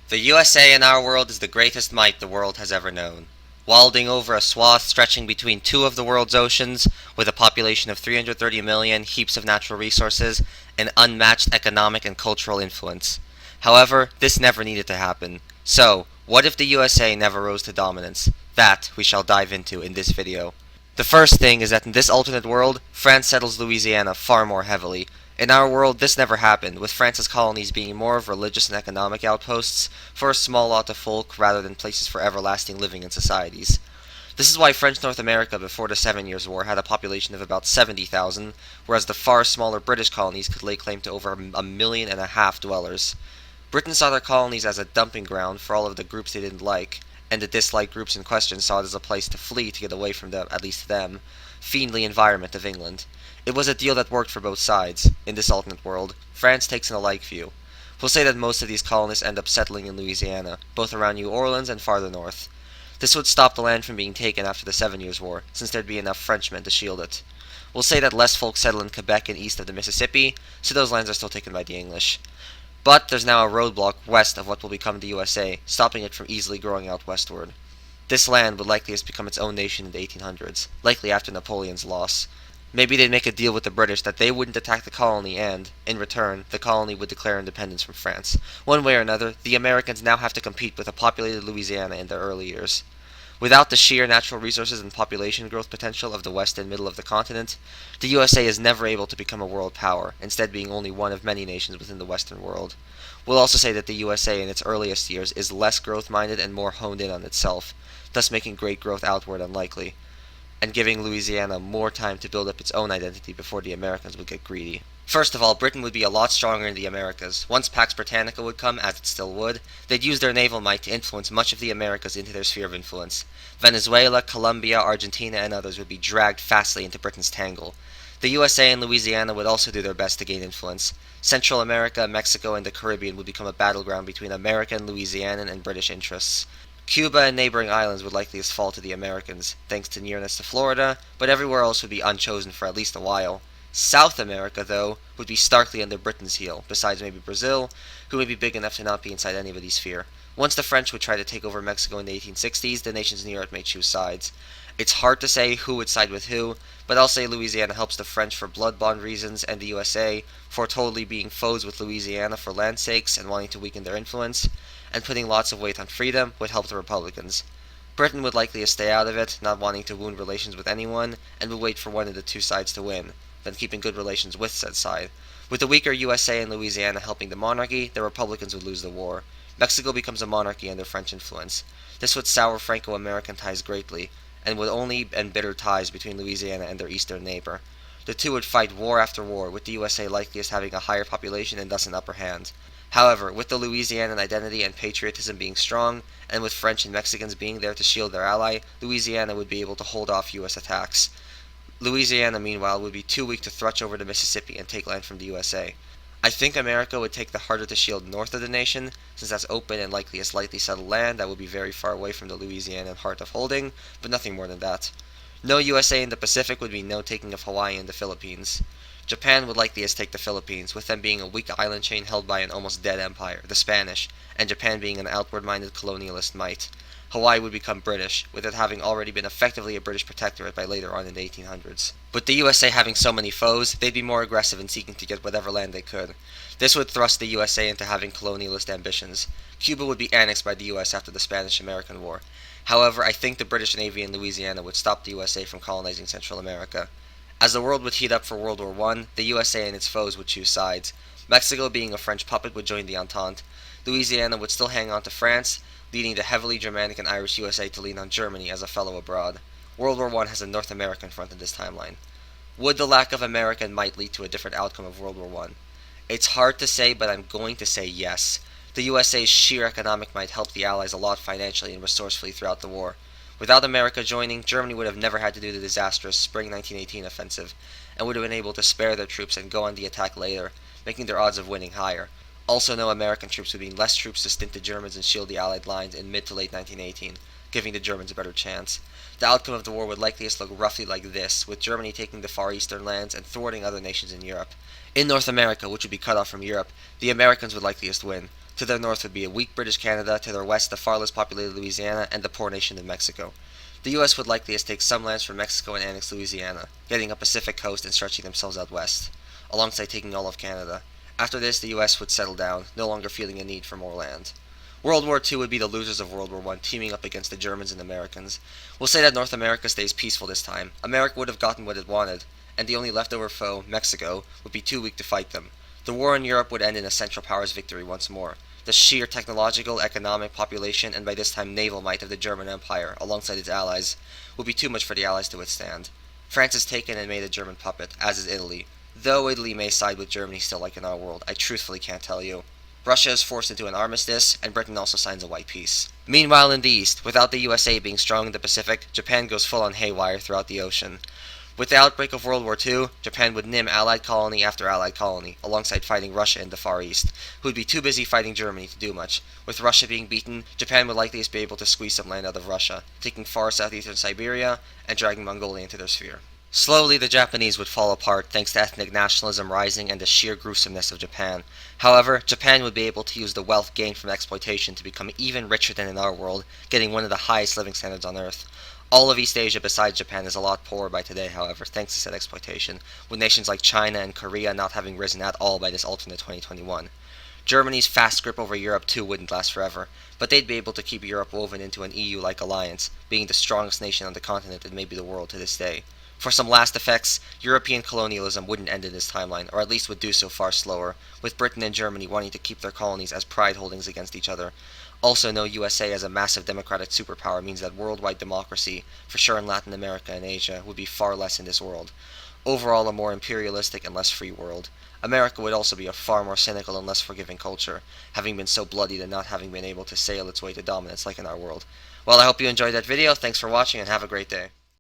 The USA in our world is the greatest might the world has ever known. Walding over a swath stretching between two of the world's oceans, with a population of 330 million, heaps of natural resources, and unmatched economic and cultural influence. However, this never needed to happen. So, what if the USA never rose to dominance? That we shall dive into in this video. The first thing is that in this alternate world, France settles Louisiana far more heavily. In our world, this never happened, with France's colonies being more of religious and economic outposts for a small lot of folk rather than places for everlasting living in societies. This is why French North America before the Seven Years' War had a population of about 70,000, whereas the far smaller British colonies could lay claim to over a million and a half dwellers. Britain saw their colonies as a dumping ground for all of the groups they didn't like, and the disliked groups in question saw it as a place to flee to get away from the, at least them, fiendly environment of England. It was a deal that worked for both sides. In this alternate world, France takes an alike view. We'll say that most of these colonists end up settling in Louisiana, both around New Orleans and farther north. This would stop the land from being taken after the Seven Years' War, since there'd be enough Frenchmen to shield it. We'll say that less folk settle in Quebec and east of the Mississippi, so those lands are still taken by the English. But there's now a roadblock west of what will become the USA, stopping it from easily growing out westward. This land would likely become its own nation in the 1800s, likely after Napoleon's loss. Maybe they'd make a deal with the British that they wouldn't attack the colony and, in return, the colony would declare independence from France. One way or another, the Americans now have to compete with a populated Louisiana in their early years. Without the sheer natural resources and population growth potential of the west and middle of the continent, the USA is never able to become a world power, instead being only one of many nations within the Western world. We'll also say that the USA in its earliest years is less growth-minded and more honed in on itself, thus making great growth outward unlikely, and giving Louisiana more time to build up its own identity before the Americans would get greedy. First of all, Britain would be a lot stronger in the Americas. Once Pax Britannica would come, as it still would, they'd use their naval might to influence much of the Americas into their sphere of influence. Venezuela, Colombia, Argentina, and others would be dragged fastly into Britain's tangle. The USA and Louisiana would also do their best to gain influence. Central America, Mexico, and the Caribbean would become a battleground between American, Louisianan, and British interests. Cuba and neighboring islands would likeliest fall to the Americans, thanks to nearness to Florida, but everywhere else would be unchosen for at least a while. South America, though, would be starkly under Britain's heel, besides maybe Brazil, who may be big enough to not be inside anybody's sphere. Once the French would try to take over Mexico in the 1860s, the nations near it may choose sides. It's hard to say who would side with who, but I'll say Louisiana helps the French for blood bond reasons and the USA for totally being foes with Louisiana for land sakes and wanting to weaken their influence, and putting lots of weight on freedom would help the Republicans. Britain would likely stay out of it, not wanting to wound relations with anyone, and would wait for one of the two sides to win, then keeping good relations with said side. With the weaker USA and Louisiana helping the monarchy, the Republicans would lose the war. Mexico becomes a monarchy under French influence. This would sour Franco-American ties greatly, and would only embitter ties between Louisiana and their eastern neighbor. The two would fight war after war, with the USA likeliest having a higher population and thus an upper hand. However, with the Louisianan identity and patriotism being strong, and with French and Mexicans being there to shield their ally, Louisiana would be able to hold off U.S. attacks. Louisiana, meanwhile, would be too weak to thrust over the Mississippi and take land from the USA. I think America would take the harder to shield north of the nation, since that's open and likely a slightly settled land that would be very far away from the Louisianan heart of holding, but nothing more than that. No USA in the Pacific would be no taking of Hawaii and the Philippines. Japan would likely take the Philippines, with them being a weak island chain held by an almost dead empire, the Spanish, and Japan being an outward-minded colonialist might. Hawaii would become British, with it having already been effectively a British protectorate by later on in the 1800s. With the USA having so many foes, they'd be more aggressive in seeking to get whatever land they could. This would thrust the USA into having colonialist ambitions. Cuba would be annexed by the US after the Spanish-American War. However, I think the British Navy in Louisiana would stop the USA from colonizing Central America. As the world would heat up for World War I, the USA and its foes would choose sides. Mexico, being a French puppet, would join the Entente. Louisiana would still hang on to France, leading the heavily Germanic and Irish USA to lean on Germany as a fellow abroad. World War I has a North American front in this timeline. Would the lack of American might lead to a different outcome of World War I? It's hard to say, but I'm going to say yes. The USA's sheer economic might help the Allies a lot financially and resourcefully throughout the war. Without America joining, Germany would have never had to do the disastrous Spring 1918 offensive, and would have been able to spare their troops and go on the attack later, making their odds of winning higher. Also, no American troops would mean less troops to stint the Germans and shield the Allied lines in mid to late 1918, giving the Germans a better chance. The outcome of the war would likeliest look roughly like this, with Germany taking the far eastern lands and thwarting other nations in Europe. In North America, which would be cut off from Europe, the Americans would likeliest win. To their north would be a weak British Canada, to their west the far less populated Louisiana, and the poor nation of Mexico. The US would likely take some lands from Mexico and annex Louisiana, getting a Pacific coast and stretching themselves out west, alongside taking all of Canada. After this, the US would settle down, no longer feeling a need for more land. World War II would be the losers of World War I, teaming up against the Germans and Americans. We'll say that North America stays peaceful this time. America would have gotten what it wanted, and the only leftover foe, Mexico, would be too weak to fight them. The war in Europe would end in a Central Powers victory once more. The sheer technological, economic, population, and by this time naval might of the German Empire, alongside its allies, would be too much for the Allies to withstand. France is taken and made a German puppet, as is Italy. Though Italy may side with Germany still like in our world, I truthfully can't tell you. Russia is forced into an armistice, and Britain also signs a white peace. Meanwhile in the East, without the USA being strong in the Pacific, Japan goes full on haywire throughout the ocean. With the outbreak of World War II, Japan would name Allied colony after Allied colony, alongside fighting Russia in the Far East, who would be too busy fighting Germany to do much. With Russia being beaten, Japan would likely be able to squeeze some land out of Russia, taking far southeastern Siberia and dragging Mongolia into their sphere. Slowly, the Japanese would fall apart thanks to ethnic nationalism rising and the sheer gruesomeness of Japan. However, Japan would be able to use the wealth gained from exploitation to become even richer than in our world, getting one of the highest living standards on Earth. All of East Asia besides Japan is a lot poorer by today, however, thanks to said exploitation, with nations like China and Korea not having risen at all by this alternate 2021. Germany's fast grip over Europe too wouldn't last forever, but they'd be able to keep Europe woven into an EU-like alliance, being the strongest nation on the continent and maybe the world to this day. For some last effects, European colonialism wouldn't end in this timeline, or at least would do so far slower, with Britain and Germany wanting to keep their colonies as pride holdings against each other. Also, no USA as a massive democratic superpower means that worldwide democracy, for sure in Latin America and Asia, would be far less in this world. Overall, a more imperialistic and less free world. America would also be a far more cynical and less forgiving culture, having been so bloodied and not having been able to sail its way to dominance like in our world. Well, I hope you enjoyed that video, thanks for watching and have a great day.